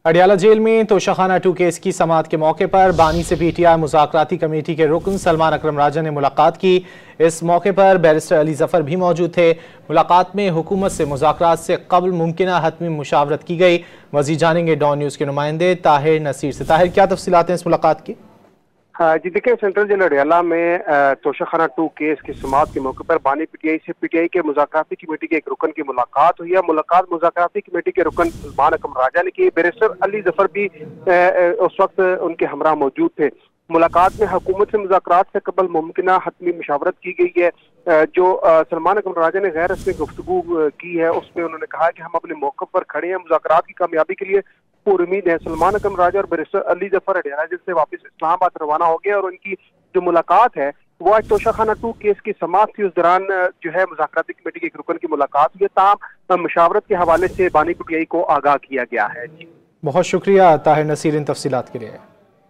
Adiala jail में Toshakhana 2 case की समाअत के मौके पर बानी से पीटीआई मुज़ाकराती कमेटी के रुकन सलमान अकरम राजा ने मुलाकात की। इस मौके पर बैरिस्टर अली जफर भी मौजूद थे। मुलाकात में हुकूमत से मुज़ाकरात से कबल मुमकिना हतमी मुशावरत की गई। मज़ीद जानेंगे डॉन न्यूज़ के नुमाइंदे ताहिर नसीर से। ताहिर, क्या तफसीलात हैं इस मुलाकात की? जी देखिए, सेंट्रल जेल अडियाला में तोशाखाना 2 केस की समाअत के मौके पर बानी पीटीआई के मुज़ाकराती कमेटी के एक रुकन की मुलाकात हुई है। मुलाकात मुज़ाकराती कमेटी के रुकन सलमान अकरम राजा ने की। बैरिस्टर अली जफर भी उस वक्त उनके हमरा मौजूद थे। मुलाकात में हुकूमत से मुज़ाकरात से कबल मुमकिना हतमी मुशावरत की गई है। जो सलमान अकरम राजा ने गैर रस्मी गुफ्तगू की है उसमें उन्होंने कहा कि हम अपने मौक़िफ़ पर खड़े हैं, मुज़ाकरात की कामयाबी के लिए पूरी है। सलमान अकरम राजा और बैरिस्टर अली जफर अडियाला जेल से वापस इस्लामाबाद रवाना हो गए और उनकी जो मुलाकात है वो आज तोशाखाना 2 केस की समाअत थी। उस दौरान जो है मुज़ाकराती कमेटी के एक रुकन की मुलाकात हुई। ताहम मुशावरत के हवाले से बानी पीटीआई को आगाह किया गया है। जी, बहुत शुक्रिया ताहिर नसीर इन तफसीलात के लिए।